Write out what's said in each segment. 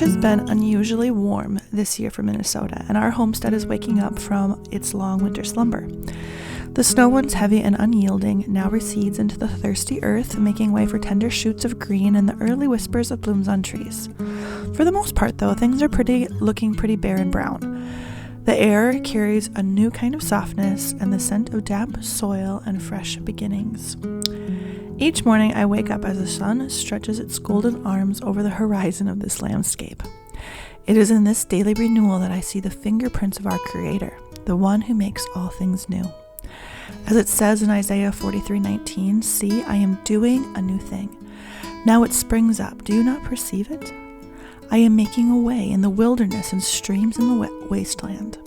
has been unusually warm this year for Minnesota, and our homestead is waking up from its long winter slumber. The snow, once heavy and unyielding, now recedes into the thirsty earth, making way for tender shoots of green and the early whispers of blooms on trees. For the most part, though, things are looking pretty bare and brown. The air carries a new kind of softness and the scent of damp soil and fresh beginnings. Each morning I wake up as the sun stretches its golden arms over the horizon of this landscape. It is in this daily renewal that I see the fingerprints of our Creator, the one who makes all things new. As it says in Isaiah 43:19, "See, I am doing a new thing. Now it springs up. Do you not perceive it? I am making a way in the wilderness and streams in the wasteland."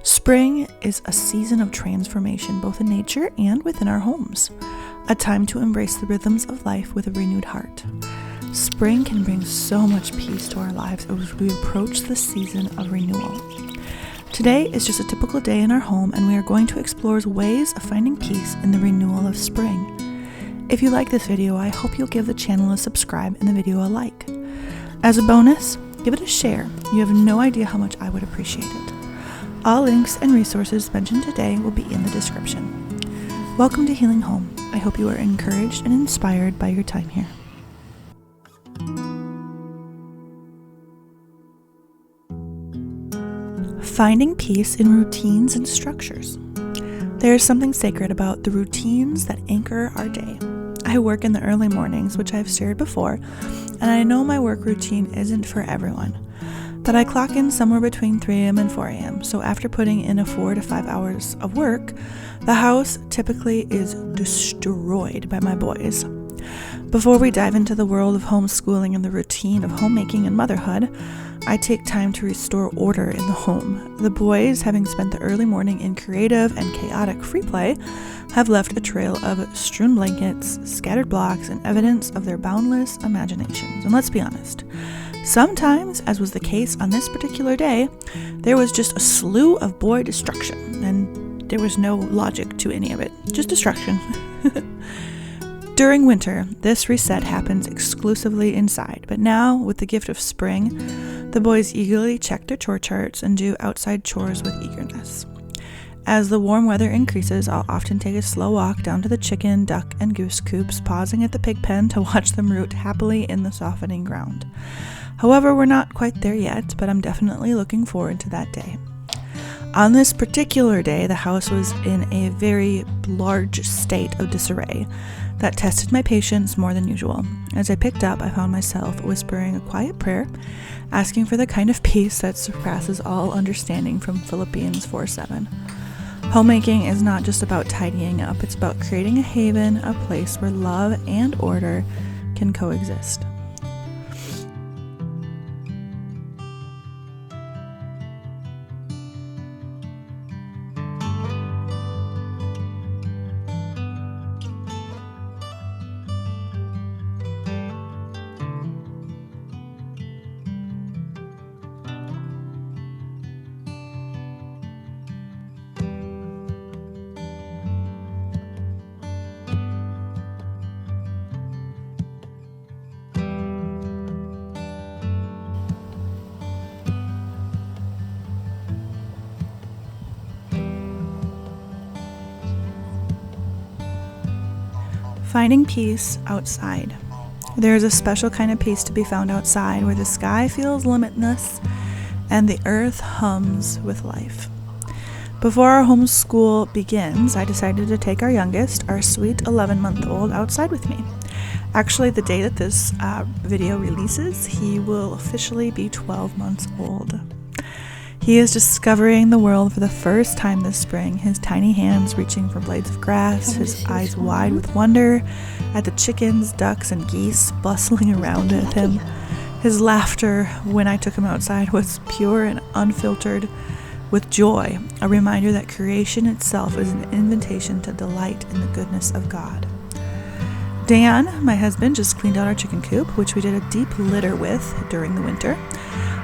Spring is a season of transformation, both in nature and within our homes. A time to embrace the rhythms of life with a renewed heart. Spring can bring so much peace to our lives as we approach the season of renewal. Today is just a typical day in our home, and we are going to explore ways of finding peace in the renewal of spring. If you like this video, I hope you'll give the channel a subscribe and the video a like. As a bonus, give it a share. You have no idea how much I would appreciate it. All links and resources mentioned today will be in the description. Welcome to Healing Home. I hope you are encouraged and inspired by your time here. Finding peace in routines and structures. There is something sacred about the routines that anchor our day. I work in the early mornings, which I've shared before, and I know my work routine isn't for everyone. But I clock in somewhere between 3 a.m. and 4 a.m., so after putting in 4 to 5 hours of work, the house typically is destroyed by my boys. Before we dive into the world of homeschooling and the routine of homemaking and motherhood, I take time to restore order in the home. The boys, having spent the early morning in creative and chaotic free play, have left a trail of strewn blankets, scattered blocks, and evidence of their boundless imaginations. And let's be honest, sometimes, as was the case on this particular day, there was just a slew of boy destruction, and there was no logic to any of it, just destruction. During winter, this reset happens exclusively inside, but now, with the gift of spring, the boys eagerly check their chore charts and do outside chores with eagerness. As the warm weather increases, I'll often take a slow walk down to the chicken, duck, and goose coops, pausing at the pig pen to watch them root happily in the softening ground. However, we're not quite there yet, but I'm definitely looking forward to that day. On this particular day, the house was in a very large state of disarray that tested my patience more than usual. As I picked up, I found myself whispering a quiet prayer, asking for the kind of peace that surpasses all understanding from Philippians 4:7. Homemaking is not just about tidying up, it's about creating a haven, a place where love and order can coexist. Finding peace outside. There is a special kind of peace to be found outside, where the sky feels limitless and the earth hums with life. Before our homeschool begins, I decided to take our youngest, our sweet 11-month-old, outside with me. Actually, the day that this video releases, he will officially be 12 months old. He is discovering the world for the first time this spring, his tiny hands reaching for blades of grass, his eyes wide with wonder at the chickens, ducks, and geese bustling around with him. His laughter when I took him outside was pure and unfiltered with joy, a reminder that creation itself is an invitation to delight in the goodness of God. Dan, my husband, just cleaned out our chicken coop, which we did a deep litter with during the winter.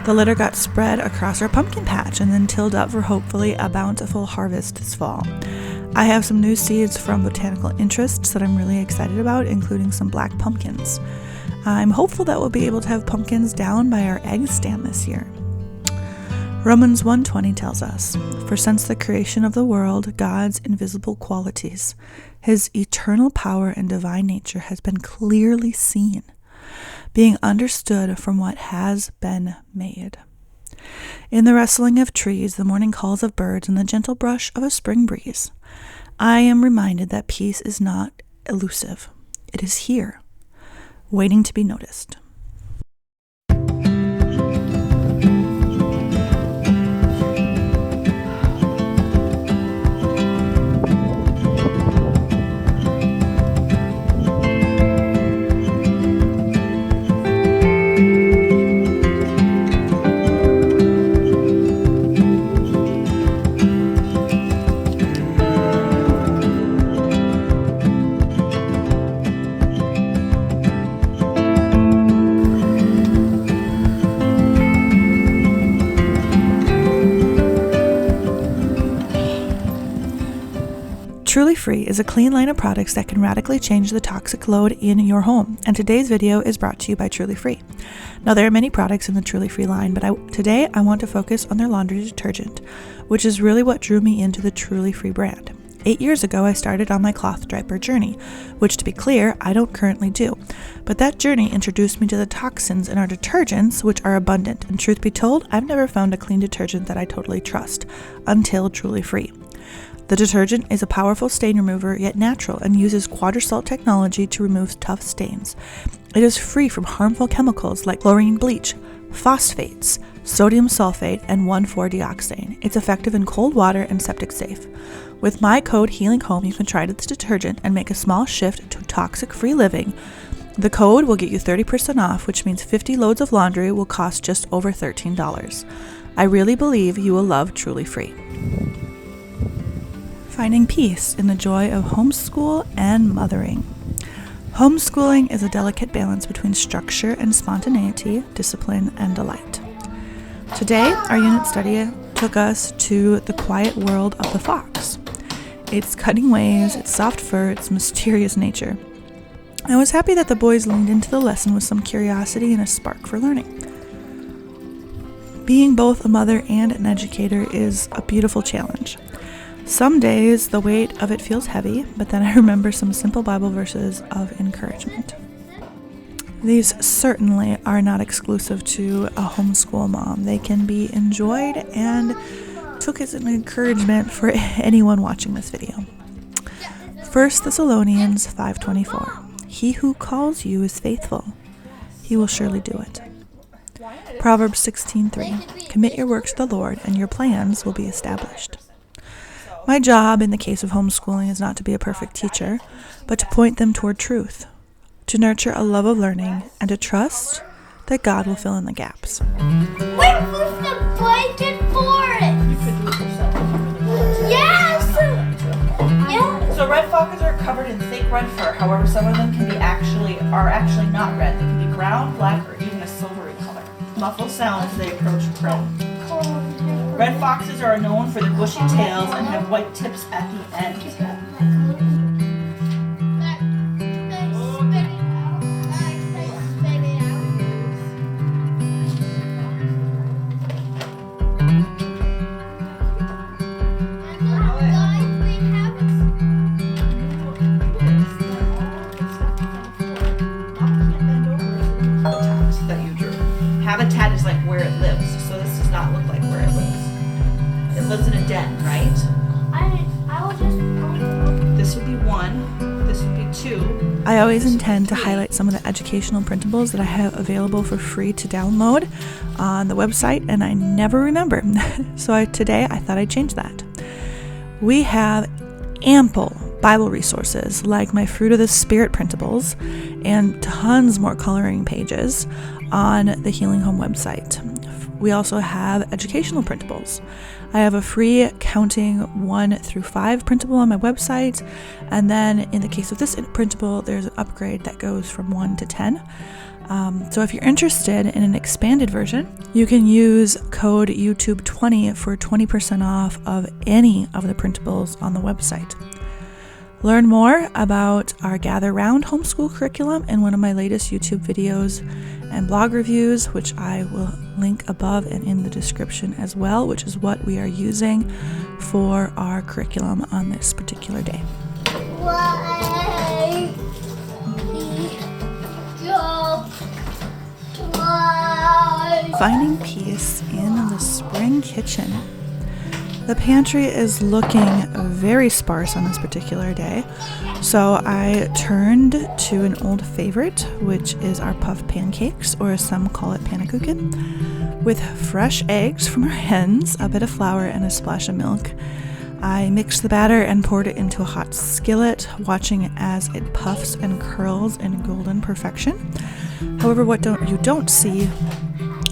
The litter got spread across our pumpkin patch and then tilled up for hopefully a bountiful harvest this fall. I have some new seeds from botanical interests that I'm really excited about, including some black pumpkins. I'm hopeful that we'll be able to have pumpkins down by our egg stand this year. Romans 1:20 tells us, "For since the creation of the world, God's invisible qualities, his eternal power and divine nature has been clearly seen, being understood from what has been made. In the rustling of trees, the morning calls of birds, and the gentle brush of a spring breeze, I am reminded that peace is not elusive. It is here, waiting to be noticed." Truly Free is a clean line of products that can radically change the toxic load in your home, and today's video is brought to you by Truly Free. Now, there are many products in the Truly Free line, but today I want to focus on their laundry detergent, which is really what drew me into the Truly Free brand. 8 years ago, I started on my cloth diaper journey, which, to be clear, I don't currently do. But that journey introduced me to the toxins in our detergents, which are abundant, and truth be told, I've never found a clean detergent that I totally trust, until Truly Free. The detergent is a powerful stain remover, yet natural, and uses quadrisalt technology to remove tough stains. It is free from harmful chemicals like chlorine bleach, phosphates, sodium sulfate, and 1,4-dioxane. It's effective in cold water and septic safe. With my code HEALINGHOME, you can try this detergent and make a small shift to toxic-free living. The code will get you 30% off, which means 50 loads of laundry will cost just over $13. I really believe you will love Truly Free. Finding peace in the joy of homeschool and mothering. Homeschooling is a delicate balance between structure and spontaneity, discipline and delight. Today, our unit study took us to the quiet world of the fox. Its cunning ways, its soft fur, its mysterious nature. I was happy that the boys leaned into the lesson with some curiosity and a spark for learning. Being both a mother and an educator is a beautiful challenge. Some days the weight of it feels heavy, but then I remember some simple Bible verses of encouragement. These certainly are not exclusive to a homeschool mom. They can be enjoyed and took as an encouragement for anyone watching this video. 1 Thessalonians 5:24. He who calls you is faithful. He will surely do it. Proverbs 16:3. Commit your work to the Lord, and your plans will be established. My job in the case of homeschooling is not to be a perfect teacher, but to point them toward truth, to nurture a love of learning, and to trust that God will fill in the gaps. Wait, who's the blanket for it? You could do it yourself. Yes! Yeah. So red foxes are covered in thick red fur. However, some of them are actually not red. They can be brown, black, or even a silvery color. Muffled sounds as they approach prey. Red foxes are known for their bushy tails and have white tips at the end. That you drew. Habitat is like where it lives, so this does not look like where it lives. It lives in a den, right? I will just. This would be 1. This would be 2. I always intend to highlight some of the educational printables that I have available for free to download on the website, and I never remember. So today I thought I'd change that. We have ample Bible resources like my Fruit of the Spirit printables and tons more coloring pages on the Healing Home website. We also have educational printables. I have a free counting 1 through 5 printable on my website, and then in the case of this printable, there's an upgrade that goes from 1 to 10. So if you're interested in an expanded version, you can use code YouTube20 for 20% off of any of the printables on the website. Learn more about our Gather Round homeschool curriculum in one of my latest YouTube videos and blog reviews, which I will link above and in the description as well, which is what we are using for our curriculum on this particular day. Finding peace in the spring kitchen. The pantry is looking very sparse on this particular day, so I turned to an old favorite, which is our puff pancakes, or as some call it pannekuchen, with fresh eggs from our hens, a bit of flour, and a splash of milk. I mixed the batter and poured it into a hot skillet, watching as it puffs and curls in golden perfection. However, what you don't see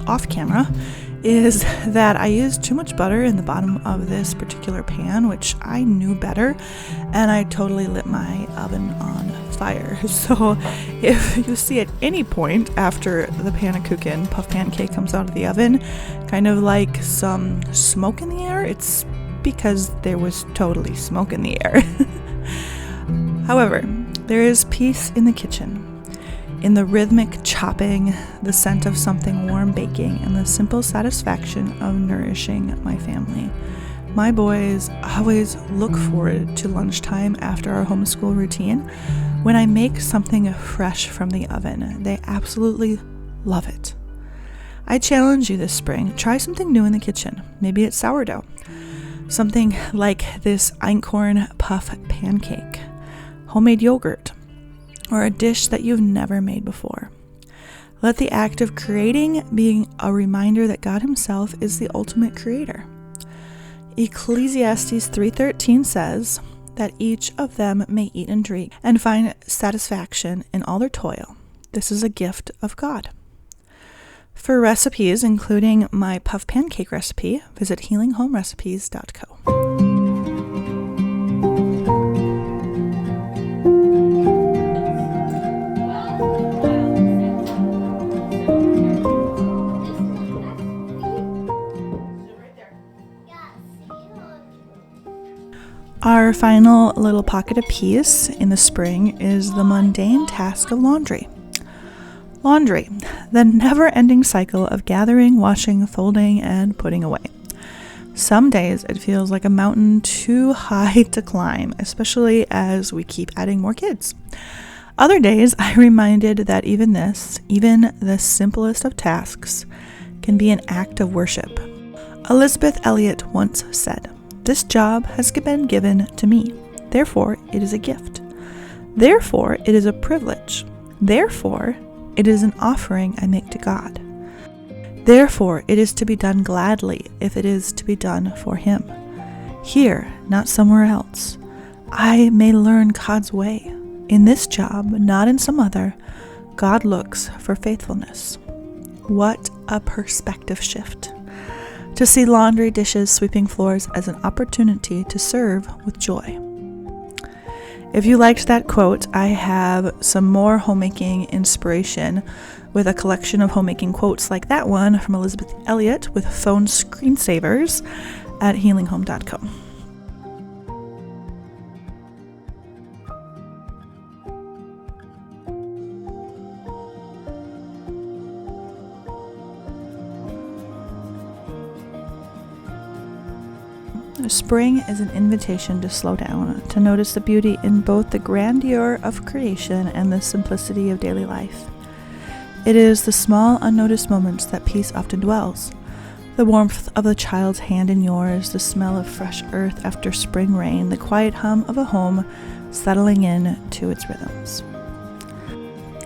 off camera is that I used too much butter in the bottom of this particular pan, which I knew better, and I totally lit my oven on fire. So if you see at any point after the pannekuchen puff pancake comes out of the oven kind of like some smoke in the air, it's because there was totally smoke in the air. However, there is peace in the kitchen, in the rhythmic chopping, the scent of something warm baking, and the simple satisfaction of nourishing my family. My boys always look forward to lunchtime after our homeschool routine when I make something fresh from the oven. They absolutely love it. I challenge you this spring, try something new in the kitchen. Maybe it's sourdough. Something like this einkorn puff pancake, homemade yogurt, or a dish that you've never made before. Let the act of creating be a reminder that God Himself is the ultimate creator. Ecclesiastes 3:13 says that each of them may eat and drink and find satisfaction in all their toil. This is a gift of God. For recipes, including my puff pancake recipe, visit healinghomerecipes.co. Our final little pocket of peace in the spring is the mundane task of laundry. Laundry, the never-ending cycle of gathering, washing, folding, and putting away. Some days it feels like a mountain too high to climb, especially as we keep adding more kids. Other days I'm reminded that even the simplest of tasks, can be an act of worship. Elizabeth Elliot once said, "This job has been given to me. Therefore, it is a gift. Therefore, it is a privilege. Therefore, it is an offering I make to God. Therefore, it is to be done gladly if it is to be done for Him. Here, not somewhere else. I may learn God's way. In this job, not in some other, God looks for faithfulness." What a perspective shift. To see laundry, dishes, sweeping floors as an opportunity to serve with joy. If you liked that quote, I have some more homemaking inspiration with a collection of homemaking quotes like that one from Elizabeth Elliot with phone screensavers at healinghome.co. Spring is an invitation to slow down, to notice the beauty in both the grandeur of creation and the simplicity of daily life. It is the small, unnoticed moments that peace often dwells. The warmth of a child's hand in yours, the smell of fresh earth after spring rain, the quiet hum of a home settling in to its rhythms.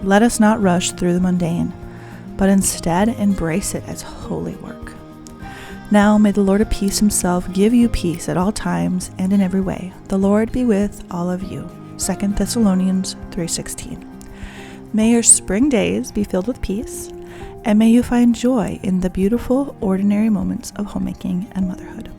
Let us not rush through the mundane, but instead embrace it as holy work. Now may the Lord of peace Himself give you peace at all times and in every way. The Lord be with all of you. 2 Thessalonians 3:16. May your spring days be filled with peace, and may you find joy in the beautiful, ordinary moments of homemaking and motherhood.